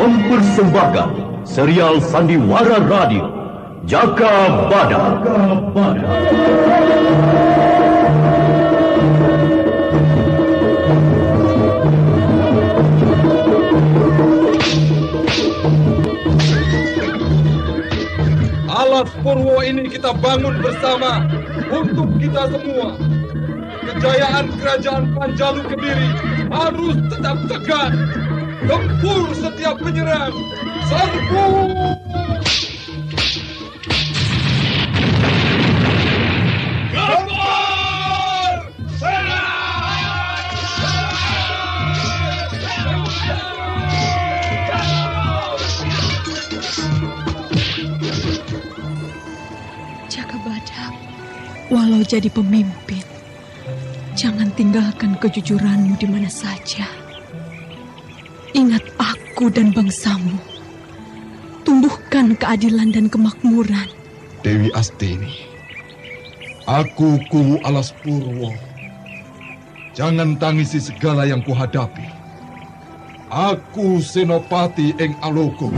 mempersembahkan serial Sandiwara Radio Jaka Badak. Alas Purwo ini kita bangun bersama untuk kita semua. Kejayaan kerajaan Panjalu Kediri harus tetap tegak. Gempur setiap penyerang. Serbu! Gempur! Serang! Jaka Badak, walau jadi pemimpin, jangan tinggalkan kejujuranmu di mana saja. Ingat aku dan bangsamu. Tumbuhkan keadilan dan kemakmuran. Dewi Astini, aku Kuwu Alas Purwo. Jangan tangisi segala yang kuhadapi. Aku Senopati Eng Alogo.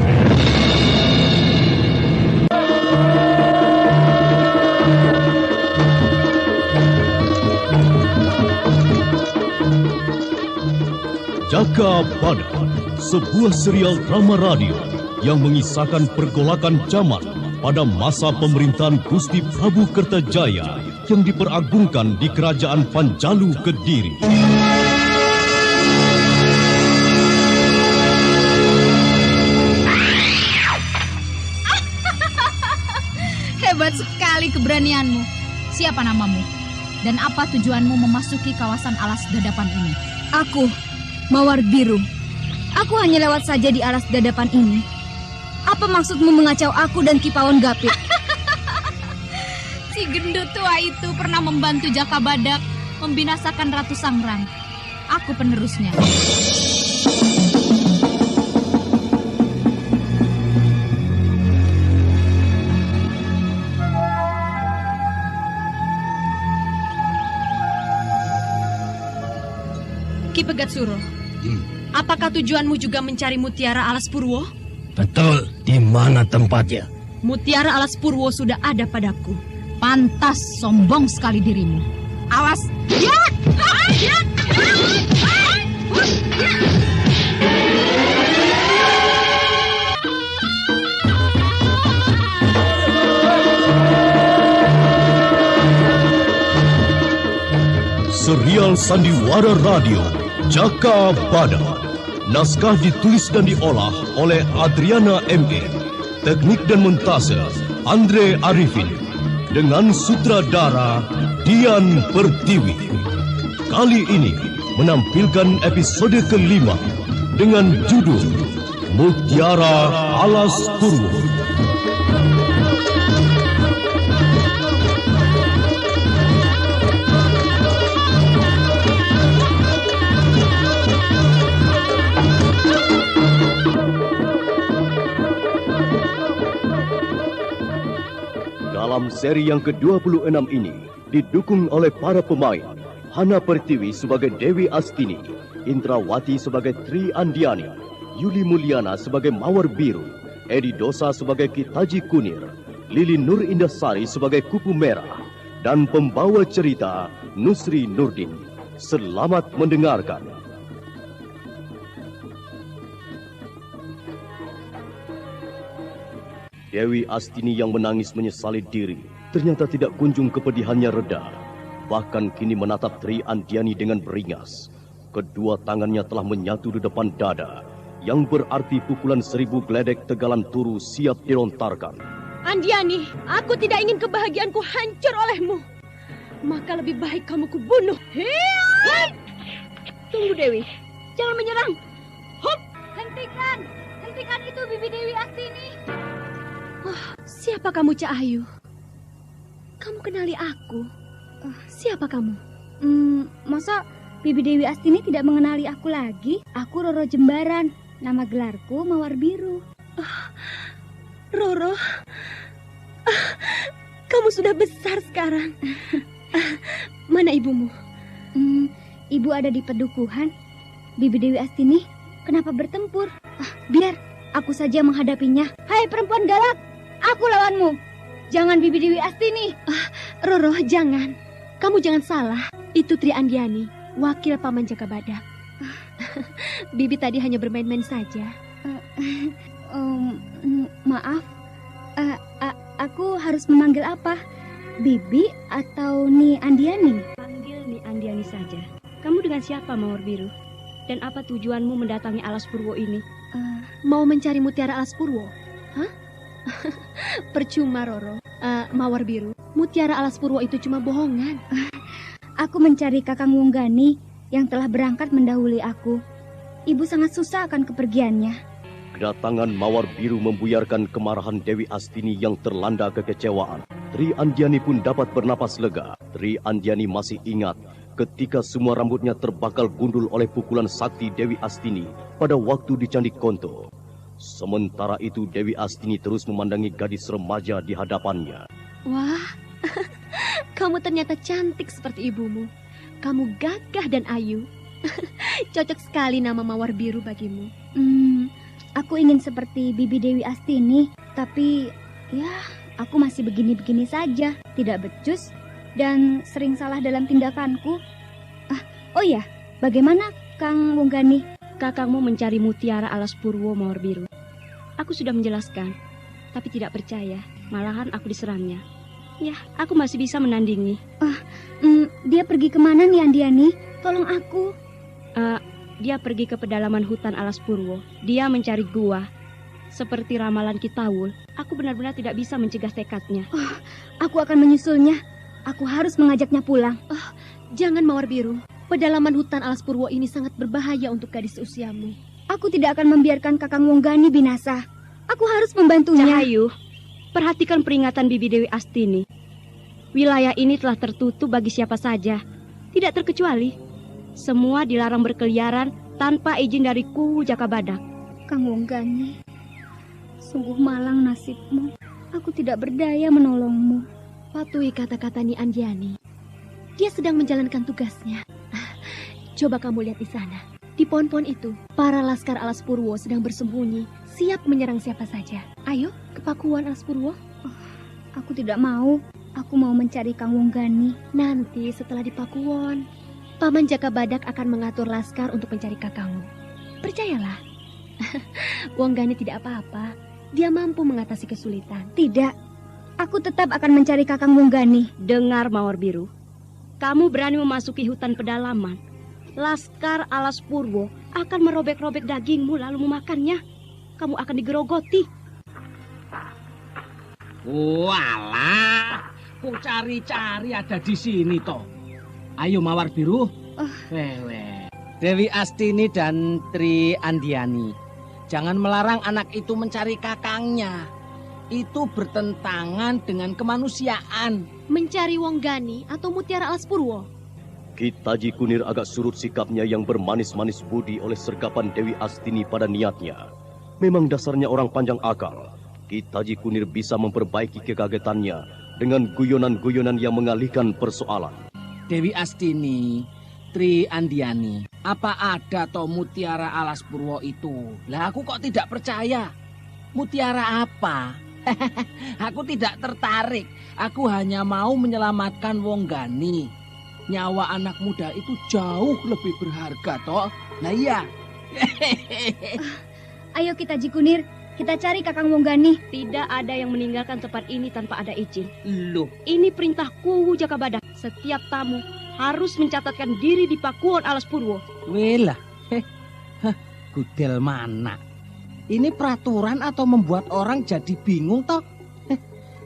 Jaka Badak, sebuah serial drama radio yang mengisahkan pergolakan zaman pada masa pemerintahan Gusti Prabu Kertajaya yang diperagungkan di Kerajaan Panjalu Kediri. Hebat sekali keberanianmu. Siapa namamu? Dan apa tujuanmu memasuki kawasan Alas Dadapan ini? Aku, Mawar Biru. Aku hanya lewat saja di Alas Dadapan ini. Apa maksudmu mengacau aku dan Kipawon Gapit? Si gendut tua itu pernah membantu Jaka Badak membinasakan Ratu Sangrang. Aku penerusnya. Ki Pegatsuro, apakah tujuanmu juga mencari Mutiara Alas Purwo? Betul, di mana tempatnya? Mutiara Alas Purwo sudah ada padaku. Pantas sombong sekali dirimu. Awas! Ya! Ya! Serial Sandiwara Radio Jaka Badak. Naskah ditulis dan diolah oleh Adriana M.E. Teknik dan montase Andre Arifin. Dengan sutradara Dian Pertiwi. Kali ini menampilkan episode kelima dengan judul Mutiara Alas Purwo. Dalam seri yang ke-26 ini didukung oleh para pemain Hana Pertiwi sebagai Dewi Astini, Indrawati sebagai Tri Andiani, Yuli Mulyana sebagai Mawar Biru, Edi Dosa sebagai Kitaji Kunir, Lili Nur Indasari sebagai Kupu Merah, dan pembawa cerita Nusri Nurdin. Selamat mendengarkan. Dewi Astini yang menangis menyesali diri ternyata tidak kunjung kepedihannya reda. Bahkan kini menatap Tri Andiani dengan beringas. Kedua tangannya telah menyatu di depan dada, yang berarti pukulan 1000 geledek tegalan turu siap dilontarkan. Andiani, aku tidak ingin kebahagiaanku hancur olehmu. Maka lebih baik kamu kubunuh. Tunggu Dewi, jangan menyerang. Hop! Hentikan itu Bibi Dewi Astini. Siapa kamu, Cak Ayu? Kamu kenali aku? Siapa kamu? Masa Bibi Dewi Astini tidak mengenali aku lagi? Aku Roro Jembaran. Nama gelarku Mawar Biru. Roro, kamu sudah besar sekarang. Mana ibumu? Ibu ada di pedukuhan. Bibi Dewi Astini, kenapa bertempur? Biar aku saja menghadapinya. Hai perempuan galak, aku lawanmu. Jangan Bibi Dewi Astini. Roro, jangan. Kamu jangan salah. Itu Tri Andiani, wakil Paman Jakabadak. Bibi tadi hanya bermain-main saja. Maaf, aku harus memanggil apa? Bibi atau Ni Andiani? Panggil Ni Andiani saja. Kamu dengan siapa, Mawar Biru? Dan apa tujuanmu mendatangi Alas Purwo ini? Mau mencari mutiara Alas Purwo? Hah? Percuma, Roro. Mawar Biru, mutiara Alas Purwo itu cuma bohongan. Aku mencari Kakang Wonggani yang telah berangkat mendahului aku. Ibu sangat susah akan kepergiannya. Kedatangan Mawar Biru membuyarkan kemarahan Dewi Astini yang terlanda kekecewaan. Tri Andiani pun dapat bernapas lega. Tri Andiani masih ingat ketika semua rambutnya terbakal gundul oleh pukulan sakti Dewi Astini pada waktu di Candi Konto. Sementara itu Dewi Astini terus memandangi gadis remaja di hadapannya. Wah, kamu ternyata cantik seperti ibumu. Kamu gagah dan ayu. Cocok sekali nama Mawar Biru bagimu. Aku ingin seperti Bibi Dewi Astini, tapi ya aku masih begini-begini saja. Tidak becus dan sering salah dalam tindakanku. Oh ya, bagaimana Kang Wonggani? Kakangmu mencari mutiara Alas Purwo, Mawar Biru. Aku sudah menjelaskan, tapi tidak percaya. Malahan aku diserangnya. Ya, aku masih bisa menandingi. Dia pergi kemana nih Andiani? Tolong aku. Dia pergi ke pedalaman hutan Alas Purwo. Dia mencari gua. Seperti ramalan Kitawul, aku benar-benar tidak bisa mencegah tekadnya. Aku akan menyusulnya. Aku harus mengajaknya pulang. Jangan, Mawar Biru. Pedalaman hutan Alas Purwo ini sangat berbahaya untuk gadis usiamu. Aku tidak akan membiarkan Kakang Wonggani binasa. Aku harus membantunya. Cahayu, perhatikan peringatan Bibi Dewi Astini. Wilayah ini telah tertutup bagi siapa saja, tidak terkecuali. Semua dilarang berkeliaran tanpa izin dari Kuwu Jakabadak. Kang Wonggani, sungguh malang nasibmu. Aku tidak berdaya menolongmu. Patuhi kata-kata Ni Andiani. Dia sedang menjalankan tugasnya. Coba kamu lihat di sana. Di pohon-pohon itu, para laskar Alas Purwo sedang bersembunyi, siap menyerang siapa saja. Ayo, ke Pakuan Alas Purwo. Aku tidak mau. Aku mau mencari Kang Wonggani. Nanti setelah di Pakuwon, Paman Jakabadak akan mengatur laskar untuk mencari kakangmu. Percayalah. Wonggani tidak apa-apa. Dia mampu mengatasi kesulitan. Tidak. Aku tetap akan mencari Kakang Wonggani. Dengar, Mawar Biru. Kamu berani memasuki hutan pedalaman. Laskar Alas Purwo akan merobek-robek dagingmu lalu memakannya. Kamu akan digerogoti. Walah, ku cari-cari ada di sini toh. Ayo Mawar Biru. Wewe. Dewi Astini dan Tri Andiani, jangan melarang anak itu mencari kakangnya. Itu bertentangan dengan kemanusiaan. Mencari Wonggani atau mutiara Alas Purwo? Ki Taji Kunir agak surut sikapnya yang bermanis-manis budi oleh sergapan Dewi Astini pada niatnya. Memang dasarnya orang panjang akal. Ki Taji Kunir bisa memperbaiki kekagetannya dengan guyonan-guyonan yang mengalihkan persoalan. Dewi Astini, Tri Andiani, apa ada toh mutiara Alas Purwo itu? Lah aku kok tidak percaya. Mutiara apa? Aku tidak tertarik. Aku hanya mau menyelamatkan Wonggani. Nyawa anak muda itu jauh lebih berharga toh. Nah iya. Ayo kita Jikunir, kita cari Kakang Wonggani. Tidak ada yang meninggalkan tempat ini tanpa ada izin. Loh, ini perintah Kuwu Jakabadak. Setiap tamu harus mencatatkan diri di Pakuwon Alas Purwo. Welah. Gudel mana? Ini peraturan atau membuat orang jadi bingung toh?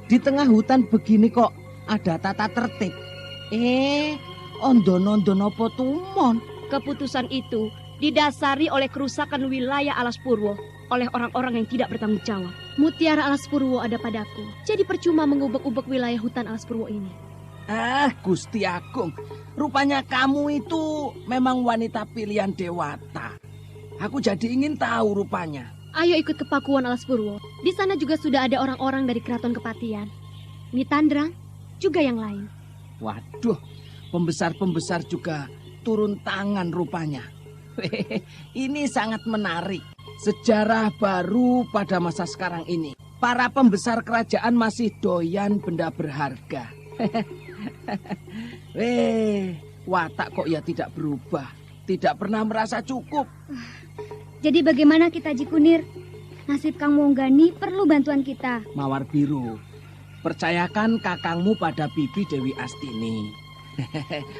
Di tengah hutan begini kok ada tata tertib. Ondon-ondon apa tumon? Keputusan itu didasari oleh kerusakan wilayah Alas Purwo oleh orang-orang yang tidak bertanggung jawab. Mutiara Alas Purwo ada padaku, jadi percuma mengubek-ubek wilayah hutan Alas Purwo ini. Gusti Agung, rupanya kamu itu memang wanita pilihan Dewata. Aku jadi ingin tahu rupanya. Ayo ikut ke Pakuwon Alas Purwo. Di sana juga sudah ada orang-orang dari Keraton Kepatian, Nitandrang, juga yang lain. Waduh, pembesar-pembesar juga turun tangan rupanya. Ini sangat menarik. Sejarah baru pada masa sekarang ini. Para pembesar kerajaan masih doyan benda berharga. Watak kok ya tidak berubah. Tidak pernah merasa cukup. Jadi bagaimana kita, Ji Kunir? Nasib Kang Monggani perlu bantuan kita. Mawar Biru, percayakan kakangmu pada Bibi Dewi Astini.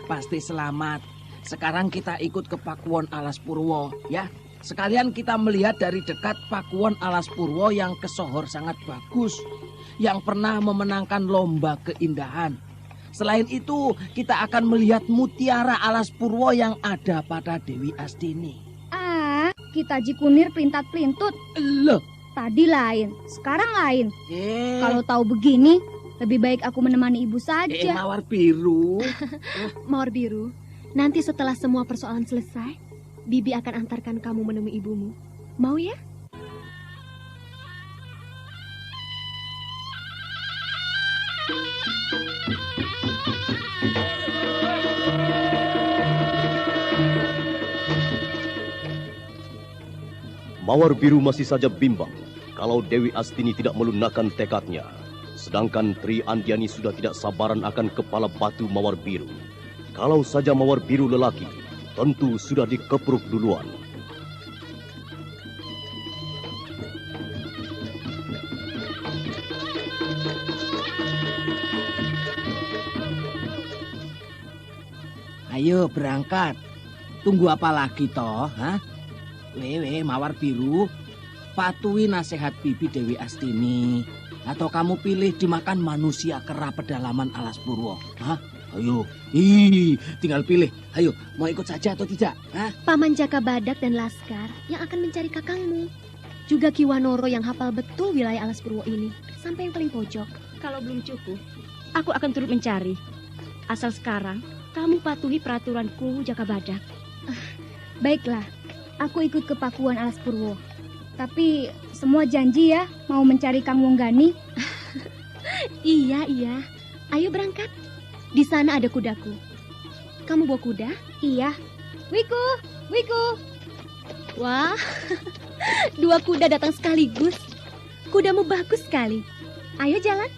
Pasti selamat. Sekarang kita ikut ke Pakuwon Alas Purwo, ya. Sekalian kita melihat dari dekat Pakuwon Alas Purwo yang kesohor sangat bagus, yang pernah memenangkan lomba keindahan. Selain itu, kita akan melihat mutiara Alas Purwo yang ada pada Dewi Astini. Kita Ji Kunir pelintat-pelintut. Loh, tadi lain, sekarang lain. Kalau tahu begini, lebih baik aku menemani ibu saja. Mawar Biru. Mawar Biru, nanti setelah semua persoalan selesai, Bibi akan antarkan kamu menemui ibumu. Mau ya? Mawar Biru masih saja bimbang kalau Dewi Astini tidak melunakkan tekadnya. Sedangkan Tri Andiani sudah tidak sabaran akan kepala batu Mawar Biru. Kalau saja Mawar Biru lelaki, tentu sudah dikepruk duluan. Ayo berangkat. Tunggu apa lagi toh, ha? Mawar Biru, patuhi nasihat Bibi Dewi Astini. Atau kamu pilih dimakan manusia kera pedalaman Alas Purwo, ha? Ayo, tinggal pilih. Ayo, mau ikut saja atau tidak? Hah? Paman Jaka Badak dan Laskar yang akan mencari kakangmu. Juga Ki Wanoro yang hafal betul wilayah Alas Purwo ini, sampai yang paling pojok. Kalau belum cukup, aku akan turut mencari. Asal sekarang, kamu patuhi peraturanku Jaka Badak. Baiklah, aku ikut ke Pakuwon Alas Purwo. Tapi semua janji ya, mau mencari Kang Monggani. Iya. Ayo berangkat. Di sana ada kudaku. Kamu bawa kuda? Iya. Wiku. Wah, 2 kuda datang sekaligus. Kudamu bagus sekali. Ayo jalan.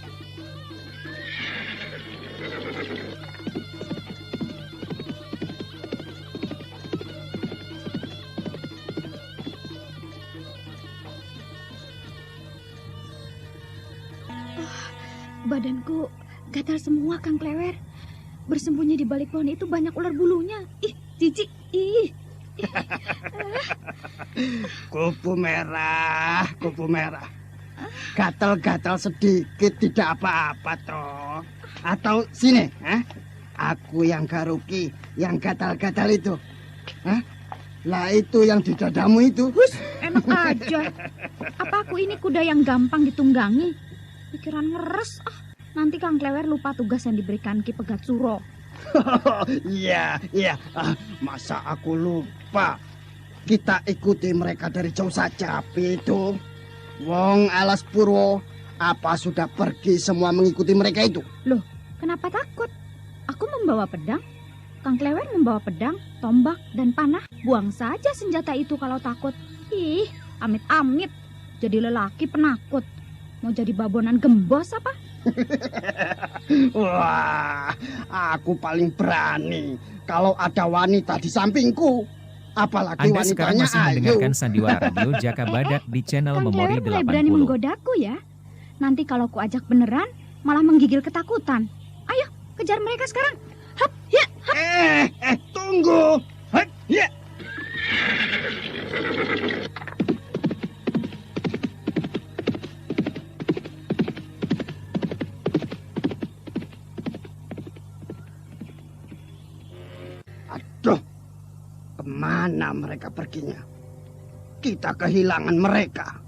Badanku gatal semua, Kang Klewer. Bersembunyi di balik pohon itu banyak ular bulunya. Ih, jijik. Kupu merah. Gatal-gatal sedikit tidak apa-apa toh. Atau sini, aku yang garuki, yang gatal-gatal itu. Lah itu yang di dadamu itu. Hus, enak aja. Apa aku ini kuda yang gampang ditunggangi? Pikiran ngeres. Nanti Kang Klewer lupa tugas yang diberikan Ki Pegat Suro. Iya. Masa aku lupa? Kita ikuti mereka dari jauh saja, itu. Wong Alas Purwo, apa sudah pergi semua mengikuti mereka itu? Loh, kenapa takut? Aku membawa pedang. Kang Klewer membawa pedang, tombak, dan panah. Buang saja senjata itu kalau takut. Ih, amit-amit. Jadi lelaki penakut. Mau jadi babonan gembos apa? Wah, aku paling berani kalau ada wanita di sampingku. Apalagi Anda sekarang wanitanya masih mendengarkan Sandiwara Radio Jaka Badak di channel Kang Memori Klewer mulai berani 80. menggodaku ya. Nanti kalau ku ajak beneran, malah menggigil ketakutan. Ayo, kejar mereka sekarang. Hap, ya, hap. Tunggu. Hap, ya. Aduh, kemana mereka perginya? Kita kehilangan mereka.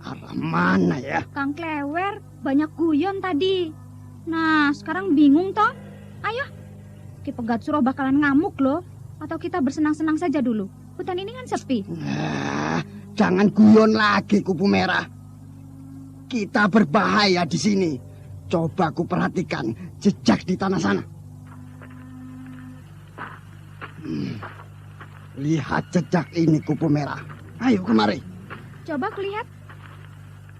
Arah mana ya? Kang Klewer banyak guyon tadi. Nah, sekarang bingung toh? Ayo, Ki Pegat Suro bakalan ngamuk loh. Atau kita bersenang-senang saja dulu. Hutan ini kan sepi. Jangan guyon lagi, Kupu Merah. Kita berbahaya di sini. Coba ku perhatikan jejak di tanah sana. Lihat jejak ini, Kupu Merah. Ayo kemari. Coba kulihat.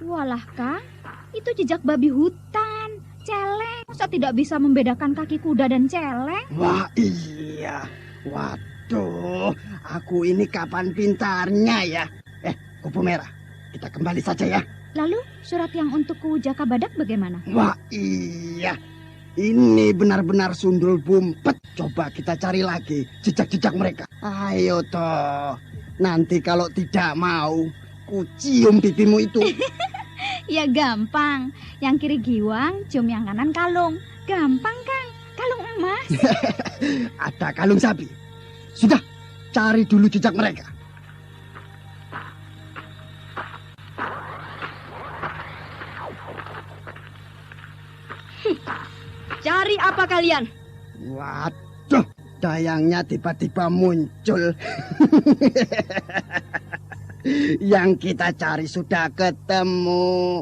Walah, Kang, itu jejak babi hutan. Celeng. Masa tidak bisa membedakan kaki kuda dan celeng? Wah, iya. Waduh, aku ini kapan pintarnya ya? Kupu Merah, kita kembali saja ya. Lalu surat yang untuk Kuwu Jaka Badak bagaimana? Wah, iya. Ini benar-benar sundul bumpet. Coba kita cari lagi jejak-jejak mereka. Ayo toh. Nanti kalau tidak mau, ku cium pipimu itu. Ya gampang. Yang kiri giwang, cium yang kanan kalung. Gampang, Kang. Kalung emas. Ada kalung sapi. Sudah, cari dulu jejak mereka. Cari apa kalian? Waduh, dayangnya tiba-tiba muncul. Yang kita cari sudah ketemu.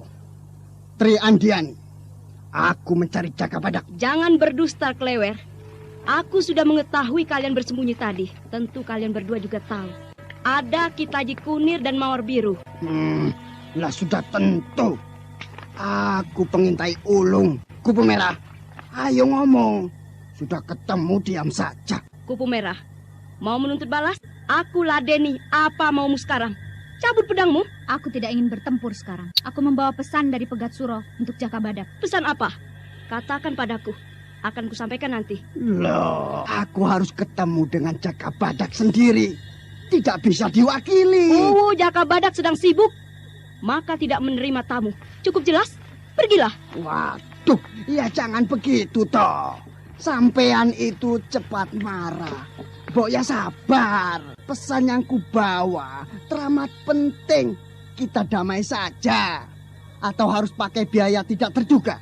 Tri Andiani, aku mencari Jaka Badak. Jangan berdusta, Klewer. Aku sudah mengetahui kalian bersembunyi tadi. Tentu kalian berdua juga tahu. Ada Kitaji Kunir dan Mawar Biru. Lah sudah tentu. Aku pengintai ulung. Kupu Merah, ayo ngomong. Sudah ketemu, diam saja. Kupu Merah, mau menuntut balas? Aku ladeni. Apa maumu sekarang? Cabut pedangmu. Aku tidak ingin bertempur sekarang. Aku membawa pesan dari Pegat Suro untuk Jaka Badak. Pesan apa? Katakan padaku. Akan kusampaikan nanti. Loh, aku harus ketemu dengan Jaka Badak sendiri. Tidak bisa diwakili. Oh, Jaka Badak sedang sibuk. Maka tidak menerima tamu. Cukup jelas? Pergilah. Waduh, ya jangan begitu toh. Sampean itu cepat marah. Mbok ya sabar. Pesan yang kubawa teramat penting. Kita damai saja. Atau harus pakai biaya tidak terduga.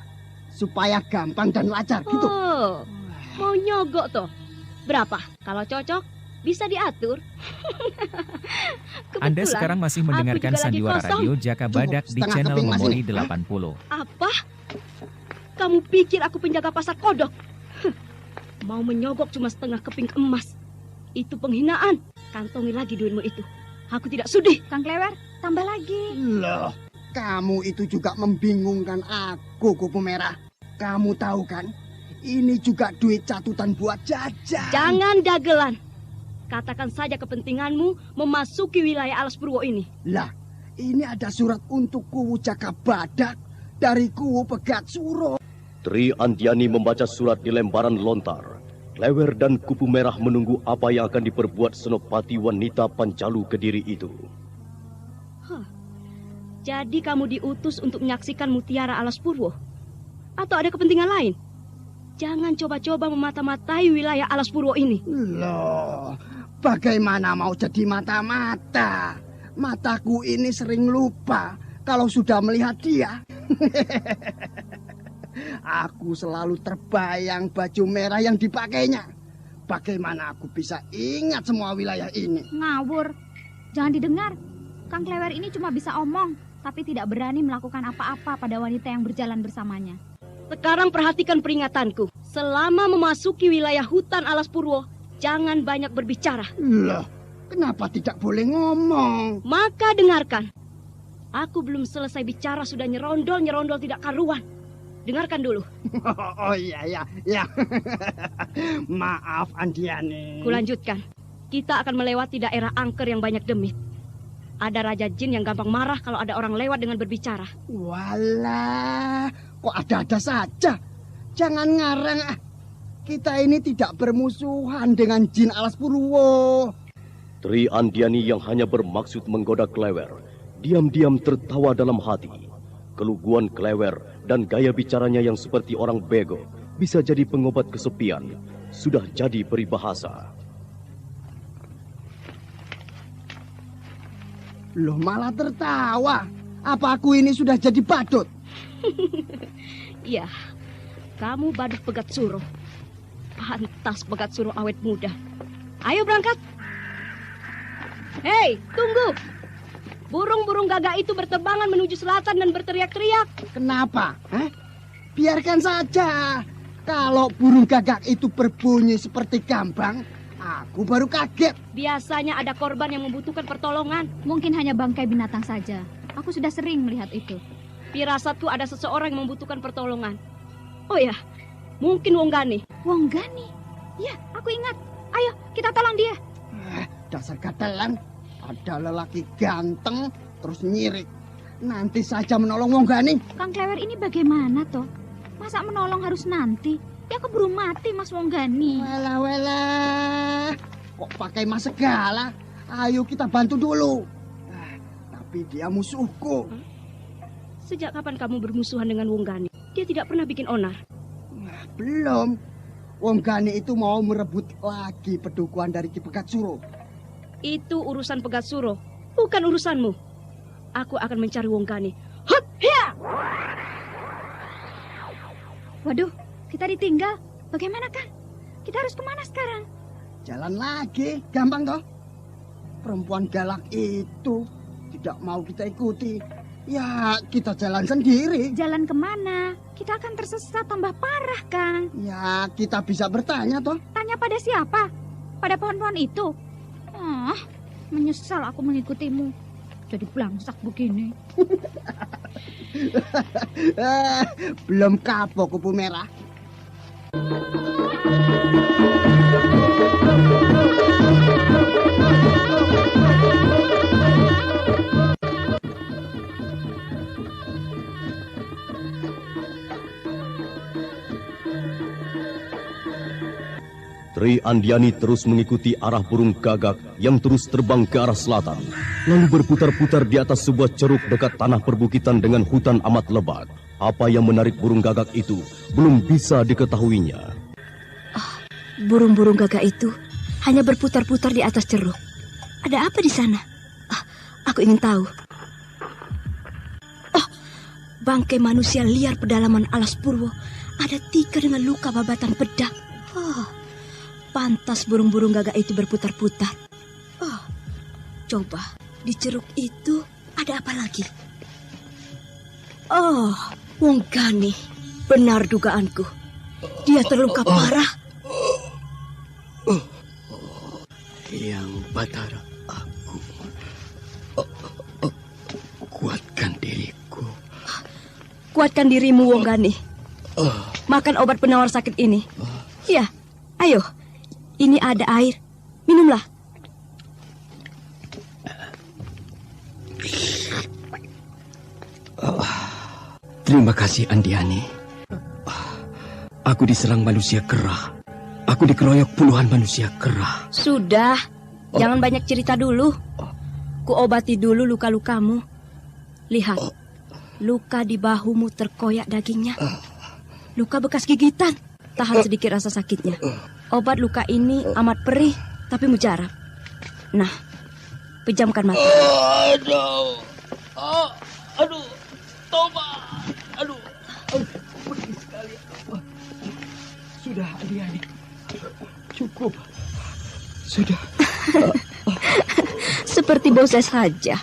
Supaya gampang dan lancar gitu. Oh, mau nyogok toh. Berapa? Kalau cocok, bisa diatur. Anda sekarang masih mendengarkan Sandiwara Radio Jaka Badak di channel Memori 80. Apa? Kamu pikir aku penjaga pasar kodok? Mau menyogok cuma setengah keping emas. Itu penghinaan. Kantongi lagi duitmu itu. Aku tidak sudi. Kang Klewer, tambah lagi. Loh, kamu itu juga membingungkan aku, Kupu Merah. Kamu tahu kan, ini juga duit catutan buat jajan. Jangan dagelan. Katakan saja kepentinganmu memasuki wilayah Alas Purwo ini. Lah, ini ada surat untuk Kuwu Jaka Badak dari Kuwu Pegat Suro. Tri Andiani membaca surat di lembaran lontar. Klewer dan Kupu Merah menunggu apa yang akan diperbuat senopati wanita Pancalu Kediri itu. Jadi kamu diutus untuk menyaksikan mutiara Alas Purwo? Atau ada kepentingan lain? Jangan coba-coba memata-matai wilayah Alas Purwo ini. Loh, bagaimana mau jadi mata-mata? Mataku ini sering lupa kalau sudah melihat dia. Aku selalu terbayang baju merah yang dipakainya. Bagaimana aku bisa ingat semua wilayah ini? Ngawur. Jangan didengar. Kang Klewer ini cuma bisa omong, tapi tidak berani melakukan apa-apa pada wanita yang berjalan bersamanya. Sekarang perhatikan peringatanku. Selama memasuki wilayah hutan Alas Purwo, jangan banyak berbicara. Loh, kenapa tidak boleh ngomong? Maka dengarkan. Aku belum selesai bicara sudah nyerondol tidak karuan. Dengarkan dulu. Oh iya. Maaf Andiani. Kulanjutkan. Kita akan melewati daerah angker yang banyak demit. Ada raja jin yang gampang marah kalau ada orang lewat dengan berbicara. Walah, kok ada-ada saja. Jangan ngarang. Kita ini tidak bermusuhan dengan jin Alas Purwo. Tri Andiani yang hanya bermaksud menggoda Klewer, diam-diam tertawa dalam hati. Keluguan Klewer dan gaya bicaranya yang seperti orang bego bisa jadi pengobat kesepian. Sudah jadi peribahasa. Loh, malah tertawa. Apa aku ini sudah jadi badut? Iya, kamu badut Pegat Suro. Pantas Pegat Suro awet muda. Ayo berangkat. Hei, tunggu. Burung-burung gagak itu berterbangan menuju selatan dan berteriak-teriak. Kenapa? Biarkan saja. Kalau burung gagak itu berbunyi seperti gambang, Aku baru kaget. Biasanya ada korban yang membutuhkan pertolongan. Mungkin hanya bangkai binatang saja. Aku sudah sering melihat itu. Firasatku ada seseorang yang membutuhkan pertolongan. Oh ya, mungkin Wonggani. Wonggani? Ya, aku ingat. Ayo, kita tolong dia. Dasar gatelan. Ada lelaki ganteng, terus nyirik. Nanti saja menolong Wonggani. Kang Klewer ini bagaimana toh? Masa menolong harus nanti? Ya keburu mati Mas Wonggani. Walah. Kok pakai mas segala? Ayo kita bantu dulu. Tapi dia musuhku. Sejak kapan kamu bermusuhan dengan Wonggani? Dia tidak pernah bikin onar. Belum. Wonggani itu mau merebut lagi pedukuhan dari Ki Pegat Suro. Itu urusan Pegat Suro, bukan urusanmu. Aku akan mencari Wonggani. Hup, ya! Waduh, kita ditinggal. Bagaimana, Kang? Kita harus kemana sekarang? Jalan lagi, gampang toh. Perempuan galak itu tidak mau kita ikuti. Ya, kita jalan sendiri. Jalan kemana? Kita akan tersesat tambah parah, Kang. Ya, kita bisa bertanya toh. Tanya pada siapa? Pada pohon-pohon itu? Menyesal aku mengikutimu. Jadi belangsak begini. Belum kapok kupu merah. Tri Andiani terus mengikuti arah burung gagak yang terus terbang ke arah selatan, lalu berputar-putar di atas sebuah ceruk dekat tanah perbukitan dengan hutan amat lebat. Apa yang menarik burung gagak itu belum bisa diketahuinya. Burung-burung gagak itu hanya berputar-putar di atas ceruk. Ada apa di sana? Aku ingin tahu. Bangkai manusia liar pedalaman Alas Purwo. Ada 3 dengan luka babatan pedang. Pantas burung-burung gagak itu berputar-putar. Coba, di ceruk itu ada apa lagi? Wonggani. Benar dugaanku. Dia terluka parah. Yang Batara, aku. Kuatkan diriku. Kuatkan dirimu, Wonggani. Makan obat penawar sakit ini. Ya, ayo. Ini ada air. Minumlah. Terima kasih, Andiani. Aku diserang manusia kera. Aku dikeroyok puluhan manusia kera. Sudah. Jangan banyak cerita dulu. Kuobati dulu luka-lukamu. Lihat. Luka di bahumu terkoyak dagingnya. Luka bekas gigitan. Tahan sedikit rasa sakitnya. Obat luka ini amat perih, tapi mujarab. Nah, pejamkan mata. Aduh, tobat. Aduh, pedih sekali. Sudah, Andiani. Cukup. Sudah. Seperti bose saja.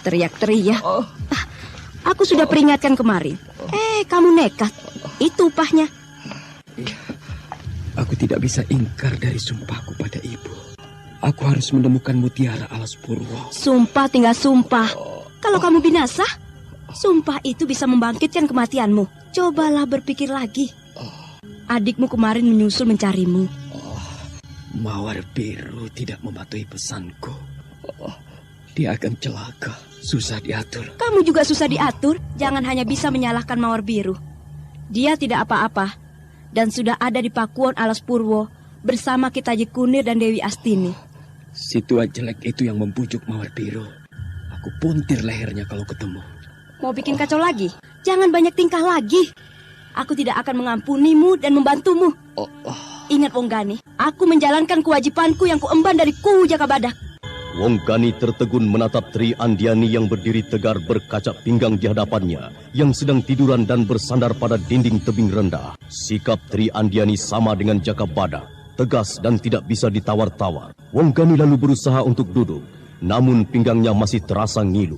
Teriak-teriak. Aku sudah peringatkan kemarin. Kamu nekat. Itu upahnya. Aku tidak bisa ingkar dari sumpahku pada ibu. Aku harus menemukan mutiara Alas Purwo. Sumpah tinggal sumpah. Kalau kamu binasa, sumpah itu bisa membangkitkan kematianmu. Cobalah berpikir lagi. Adikmu kemarin menyusul mencarimu. Mawar Biru tidak mematuhi pesanku. Dia akan celaka, susah diatur. Kamu juga susah diatur. Jangan hanya bisa menyalahkan Mawar Biru. Dia tidak apa-apa. Dan sudah ada di Pakuwon Alas Purwo bersama Kitaji Kunir dan Dewi Astini. Si tua jelek itu yang membujuk Mawar Biru. Aku puntir lehernya kalau ketemu. Mau bikin kacau lagi? Jangan banyak tingkah lagi. Aku tidak akan mengampunimu dan membantumu. Ingat Wonggani, aku menjalankan kewajibanku yang kuemban dari Kuwu Jakabadak. Wonggani tertegun menatap Tri Andiani yang berdiri tegar berkaca pinggang di hadapannya, yang sedang tiduran dan bersandar pada dinding tebing rendah. Sikap Tri Andiani sama dengan Jakabadak, tegas dan tidak bisa ditawar-tawar. Wonggani lalu berusaha untuk duduk, namun pinggangnya masih terasa ngilu.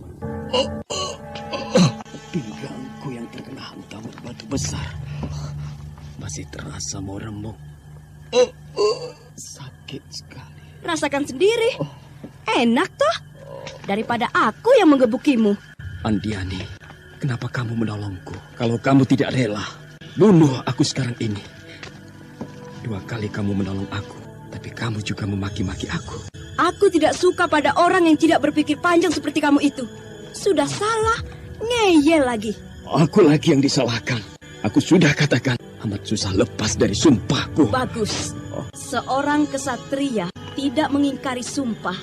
Pinggangku yang terkena hantaman batu besar masih terasa mau remuk. Sakit. Sakit sekali. Rasakan sendiri. Enak toh? Daripada aku yang menggebukimu. Andiani, kenapa kamu menolongku? Kalau kamu tidak rela, bunuh aku sekarang ini. 2 kali kamu menolong aku, tapi kamu juga memaki-maki aku. Aku tidak suka pada orang yang tidak berpikir panjang seperti kamu itu. Sudah salah, ngeyel lagi. Aku lagi yang disalahkan. Aku sudah katakan, amat susah lepas dari sumpahku. Bagus. Seorang kesatria tidak mengingkari sumpah.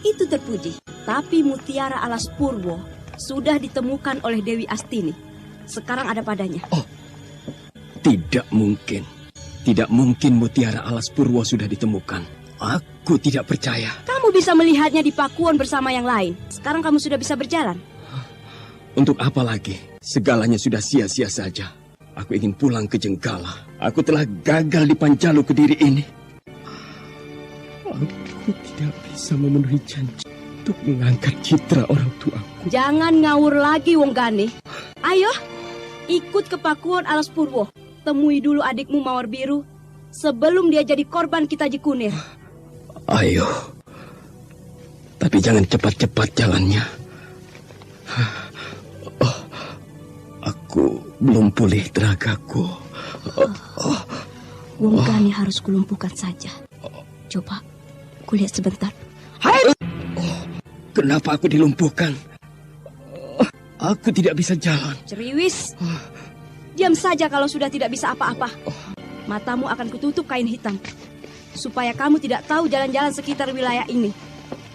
Itu terpuji. Tapi mutiara alas purwo sudah ditemukan oleh Dewi Astini. Sekarang ada padanya. Oh, tidak mungkin. Tidak mungkin mutiara alas purwo sudah ditemukan. Aku tidak percaya. Kamu bisa melihatnya di Pakuwon bersama yang lain. Sekarang kamu sudah bisa berjalan. Untuk apa lagi? Segalanya sudah sia-sia saja. Aku ingin pulang ke Jenggala. Aku telah gagal di Panjalu Kediri ini. Aku tidak bisa memenuhi janji untuk mengangkat citra orang tuaku. Jangan ngawur lagi, Wong Gani. Ayo, ikut ke Pakuwon Alas Purwo. Temui dulu adikmu Mawar Biru sebelum dia jadi korban Kitaji Kunir. Ayo. Tapi jangan cepat-cepat jalannya. Aku belum pulih tenagaku. Wong Gani harus kulumpuhkan saja. Coba, kulihat sebentar. Hai! Kenapa aku dilumpuhkan? Aku tidak bisa jalan. Ceriwis, diam saja kalau sudah tidak bisa apa-apa. Matamu akan kututup kain hitam, supaya kamu tidak tahu jalan-jalan sekitar wilayah ini.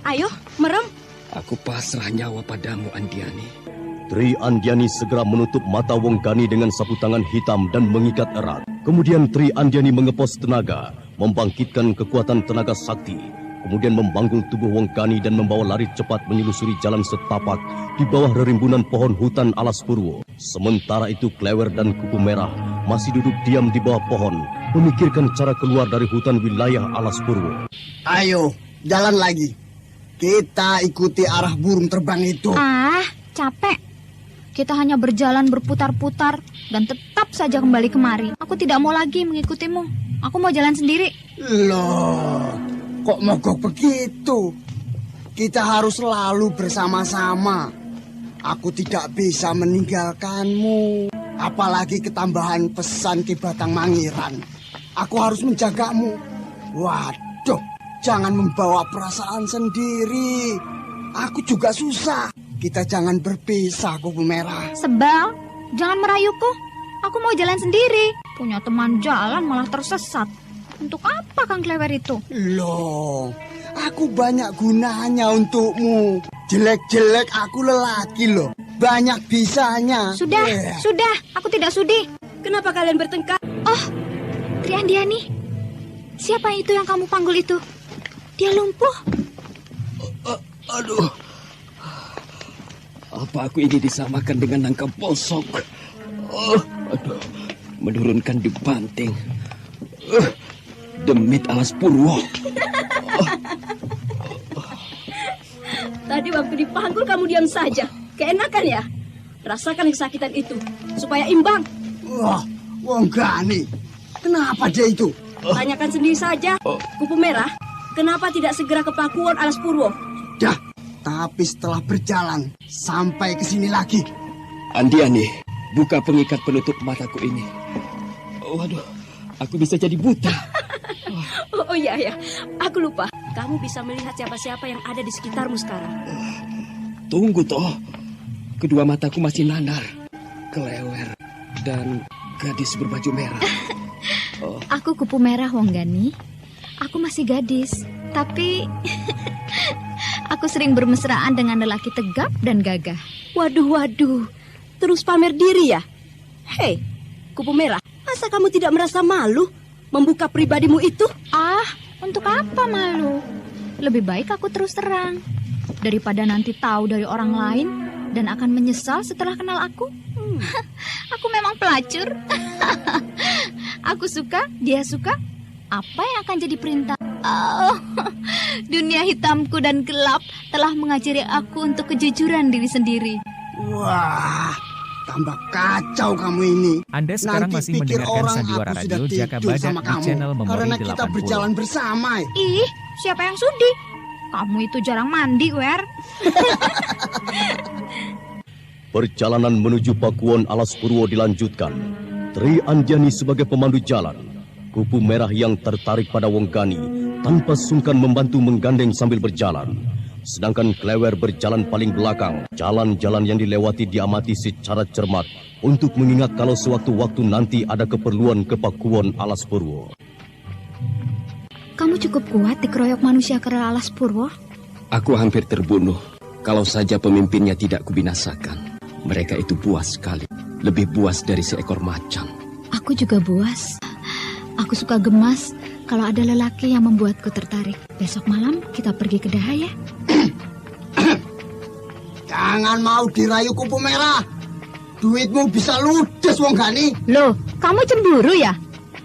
Ayo, merem. Aku pasrah nyawa padamu, Andiani. Tri Andiani segera menutup mata Wong Gani dengan sapu tangan hitam dan mengikat erat. Kemudian Tri Andiani mengepos tenaga, membangkitkan kekuatan tenaga sakti. Kemudian membanggul tubuh Wong Gani dan membawa lari cepat menyelusuri jalan setapak di bawah rerimbunan pohon hutan Alas Purwo. Sementara itu Klewer dan Kupu Merah masih duduk diam di bawah pohon, memikirkan cara keluar dari hutan wilayah Alas Purwo. Ayo, jalan lagi. Kita ikuti arah burung terbang itu. Capek. Kita hanya berjalan berputar-putar dan tetap saja kembali kemari. Aku tidak mau lagi mengikutimu. Aku mau jalan sendiri. Loh, kok mogok begitu? Kita harus selalu bersama-sama. Aku tidak bisa meninggalkanmu. Apalagi ketambahan pesan Ki Batang Mangiran. Aku harus menjagamu. Waduh, jangan membawa perasaan sendiri. Aku juga susah. Kita jangan berpisah, Kupu Merah. Sebal, jangan merayuku. Aku mau jalan sendiri. Punya teman jalan malah tersesat. Untuk apa Kang Klewer itu? Loh, aku banyak gunanya untukmu. Jelek-jelek aku lelaki loh. Banyak bisanya. Sudah, aku tidak sudi. Kenapa kalian bertengkar? Oh, Tri Andiani. Siapa itu yang kamu panggil itu? Dia lumpuh. Aduh. Apa aku ini disamakan dengan nangka bosok? Aduh. Menurunkan di banting. Demit Alas Purwo. Tadi waktu dipanggul kamu diam saja. Keenakan ya? Rasakan kesakitan itu supaya imbang. Wah, Wong Gani. Kenapa dia itu? Tanyakan sendiri saja. Kupu Merah, kenapa tidak segera ke Pakuwon Alas Purwo? Dah, tapi setelah berjalan sampai ke sini lagi. Andiani, buka pengikat penutup mataku ini. Waduh, aku bisa jadi buta. Oh iya, aku lupa. Kamu bisa melihat siapa-siapa yang ada di sekitarmu sekarang. Tunggu toh, kedua mataku masih nanar. Klewer dan gadis berbaju merah. Aku Kupu Merah, Wong Gani. Aku masih gadis, tapi aku sering bermesraan dengan lelaki tegap dan gagah. Waduh, terus pamer diri ya? Hei, Kupu Merah, masa kamu tidak merasa malu membuka pribadimu itu? Untuk apa malu? Lebih baik aku terus terang daripada nanti tahu dari orang lain dan akan menyesal setelah kenal aku. Aku memang pelacur. Aku suka, dia suka. Apa yang akan jadi perintah? Dunia hitamku dan gelap telah mengajari aku untuk kejujuran diri sendiri. Wah, Tambah kacau kamu ini. Anda sekarang Nanti masih pikir mendengarkan orang Sandiwara aku sudah Radio Jaka tidur Badak sama di kamu. channel Memori Karena kita 80. berjalan bersama. Ih, siapa yang sudi? Kamu itu jarang mandi, Wer. Perjalanan menuju Pakuwon Alas Purwo dilanjutkan. Tri Andiani sebagai pemandu jalan. Kupu Merah yang tertarik pada Wonggani tanpa sungkan membantu menggandeng sambil berjalan. Sedangkan Klewer berjalan paling belakang. Jalan-jalan yang dilewati diamati secara cermat untuk mengingat kalau sewaktu-waktu nanti ada keperluan ke Pakuwon Alas Purwo. Kamu cukup kuat dikeroyok manusia kera Alas Purwo? Aku hampir terbunuh. Kalau saja pemimpinnya tidak kubinasakan. Mereka itu buas sekali. Lebih buas dari seekor macan. Aku juga buas. Aku suka gemas kalau ada lelaki yang membuatku tertarik. Besok malam kita pergi ke Daha ya. Jangan mau dirayu Kupu Merah. Duitmu bisa ludes Wonggani. Loh, kamu cemburu ya?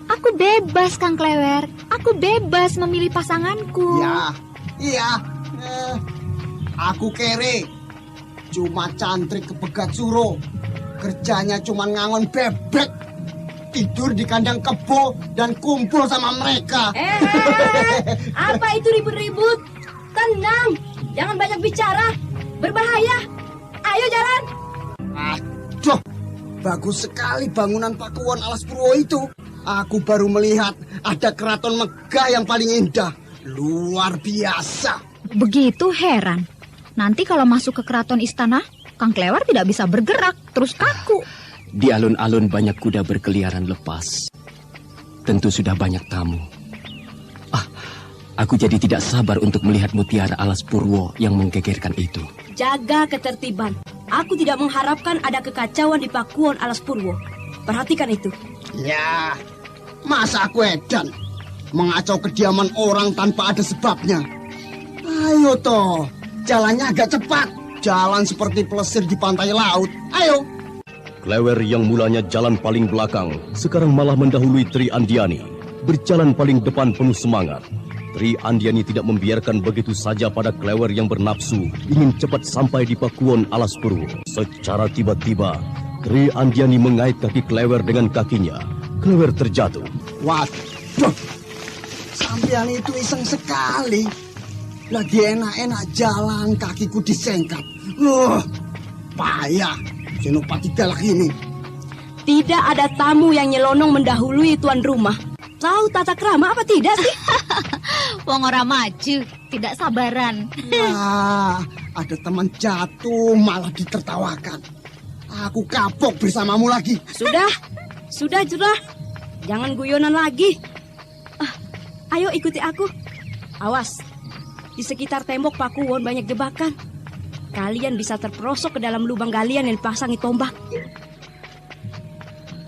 Aku bebas, Kang Klewer. Aku bebas memilih pasanganku. Iya. Aku kere. Cuma cantrik kebegat suro. Kerjanya cuma ngangon bebek. Tidur di kandang kebo dan kumpul sama mereka. Apa itu ribut-ribut? Tenang, jangan banyak bicara. Berbahaya. Ayo jalan. Aduh, bagus sekali bangunan Pakuwon Alas Purwo itu. Aku baru melihat ada keraton megah yang paling indah. Luar biasa. Begitu heran. Nanti kalau masuk ke keraton istana, Kang Klewer tidak bisa bergerak, terus kaku. Di alun-alun banyak kuda berkeliaran lepas. Tentu sudah banyak tamu. Aku jadi tidak sabar untuk melihat mutiara Alas Purwo yang menggegerkan itu. Jaga ketertiban. Aku tidak mengharapkan ada kekacauan di Pakuwon Alas Purwo. Perhatikan itu. Ya, masa aku edan mengacau kediaman orang tanpa ada sebabnya. Ayo toh, jalannya agak cepat. Jalan seperti pelesir di pantai laut. Ayo. Klewer yang mulanya jalan paling belakang, sekarang malah mendahului Tri Andiani. Berjalan paling depan penuh semangat. Tri Andiani tidak membiarkan begitu saja pada Klewer yang bernafsu ingin cepat sampai di Pakuwon Alas Purwo. Secara tiba-tiba, Tri Andiani mengait kaki Klewer dengan kakinya. Klewer terjatuh. Waduh, sampean itu iseng sekali. Lagi enak-enak jalan kakiku disengkat. Payah. Senopati galak ini. Tidak ada tamu yang nyelonong mendahului tuan rumah. Tahu tata krama apa tidak sih? Wong ora maju, tidak sabaran. Ada teman jatuh malah ditertawakan. Aku kapok bersamamu lagi. Sudah. Jangan guyonan lagi. Ayo ikuti aku. Awas, di sekitar tembok Pakuwon banyak jebakan. Kalian bisa terperosok ke dalam lubang galian yang dipasangi tombak.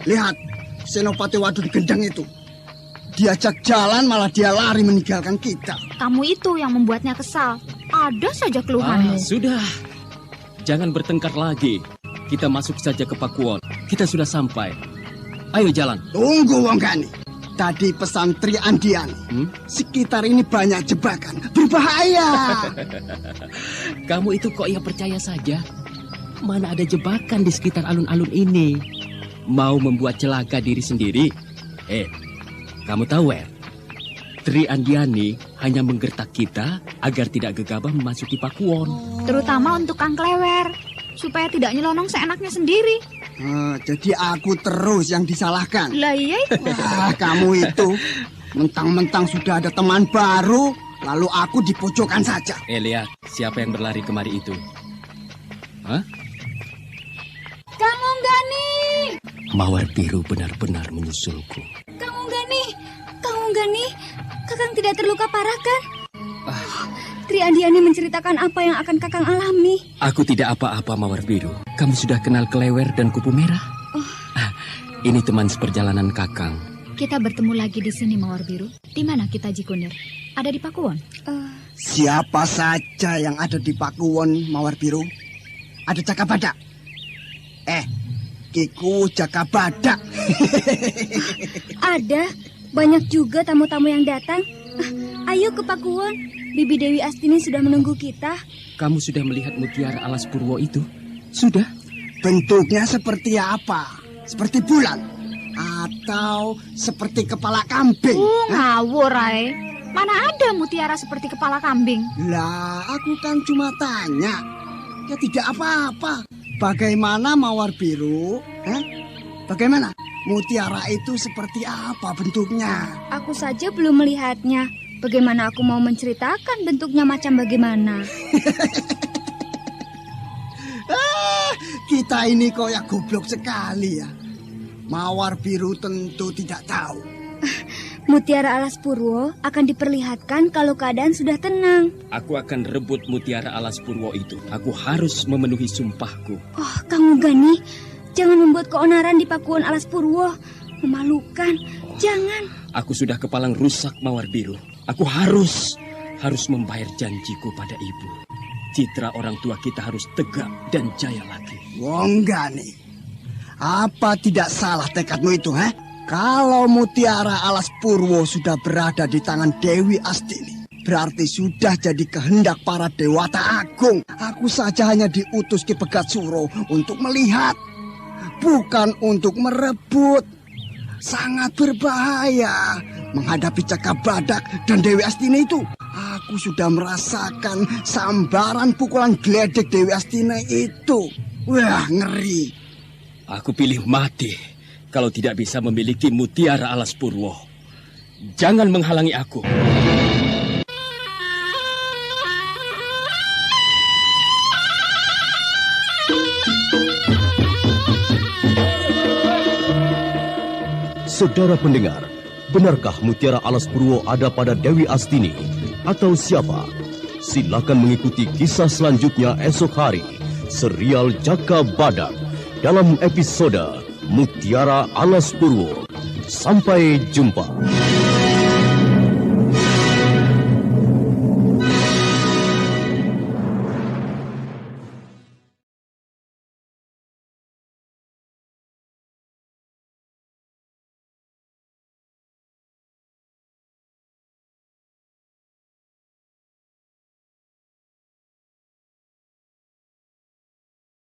Lihat, Senopati Wadu di gendang itu. Diajak jalan malah dia lari meninggalkan kita. Kamu itu yang membuatnya kesal. Ada saja keluhanmu. Sudah. Jangan bertengkar lagi. Kita masuk saja ke Pakuwon. Kita sudah sampai. Ayo jalan. Tunggu Wonggani. Tadi pesan Tri Andiani. Sekitar ini banyak jebakan. Berbahaya. Kamu itu kok ya percaya saja? Mana ada jebakan di sekitar alun-alun ini? Mau membuat celaka diri sendiri? Kamu tahu, Tri Andiani hanya menggertak kita agar tidak gegabah memasuki Pakuwon. Terutama untuk Kang Klewer, supaya tidak nyelonong seenaknya sendiri. Jadi aku terus yang disalahkan. Lah iya. Kamu itu mentang-mentang sudah ada teman baru, lalu aku dipojokkan saja. Lihat, siapa yang berlari kemari itu? Kang Wonggani! Mawar biru benar-benar menyusulku. Kang Wonggani, Kakang tidak terluka parah kan? Tri Andiani menceritakan apa yang akan Kakang alami. Aku tidak apa-apa, Mawar biru. Kamu sudah kenal Klewer dan Kupu Merah? Ini teman seperjalanan Kakang. Kita bertemu lagi di sini, Mawar biru. Di mana kita, Jikunir? Ada di Pakuwon? Siapa saja yang ada di Pakuwon, Mawar biru? Ada Jaka Badak. Kiku Jaka Badak. Ada, banyak juga tamu-tamu yang datang. Ayo ke Pakuwon, Bibi Dewi Astini sudah menunggu kita. Kamu sudah melihat mutiara Alas Purwo itu? Sudah? Bentuknya seperti apa? Seperti bulan? Atau seperti kepala kambing? Ngawur, Rai. Mana ada mutiara seperti kepala kambing? Lah, aku kan cuma tanya. Ya tidak apa-apa. Bagaimana mawar biru? Bagaimana? Mutiara itu seperti apa bentuknya? Aku saja belum melihatnya. Bagaimana aku mau menceritakan bentuknya macam bagaimana? Kita ini kok ya goblok sekali ya. Mawar biru tentu tidak tahu. Mutiara Alas Purwo akan diperlihatkan kalau keadaan sudah tenang. Aku akan rebut mutiara Alas Purwo itu. Aku harus memenuhi sumpahku. Oh, Kang Gani, jangan membuat keonaran di pakuan Alas Purwo. Memalukan. Jangan. Aku sudah kepalang rusak, Mawar Biru. Aku harus membayar janjiku pada ibu. Citra orang tua kita harus tegak dan jaya lagi. Wong Gani, apa tidak salah tekadmu itu, Kalau mutiara Alas Purwo sudah berada di tangan Dewi Astini, berarti sudah jadi kehendak para dewata agung. Aku saja hanya diutus Ki Pegat Suro untuk melihat, bukan untuk merebut. Sangat berbahaya menghadapi Cakabadak dan Dewi Astini itu. Aku sudah merasakan sambaran pukulan geledek Dewi Astini itu. Wah, ngeri. Aku pilih mati kalau tidak bisa memiliki mutiara Alas Purwo. Jangan menghalangi aku. Saudara pendengar, benarkah mutiara Alas Purwo ada pada Dewi Astini atau siapa? Silakan mengikuti kisah selanjutnya esok hari. Serial Cakabadak dalam episode Mutiara Alas Purwo. Sampai jumpa.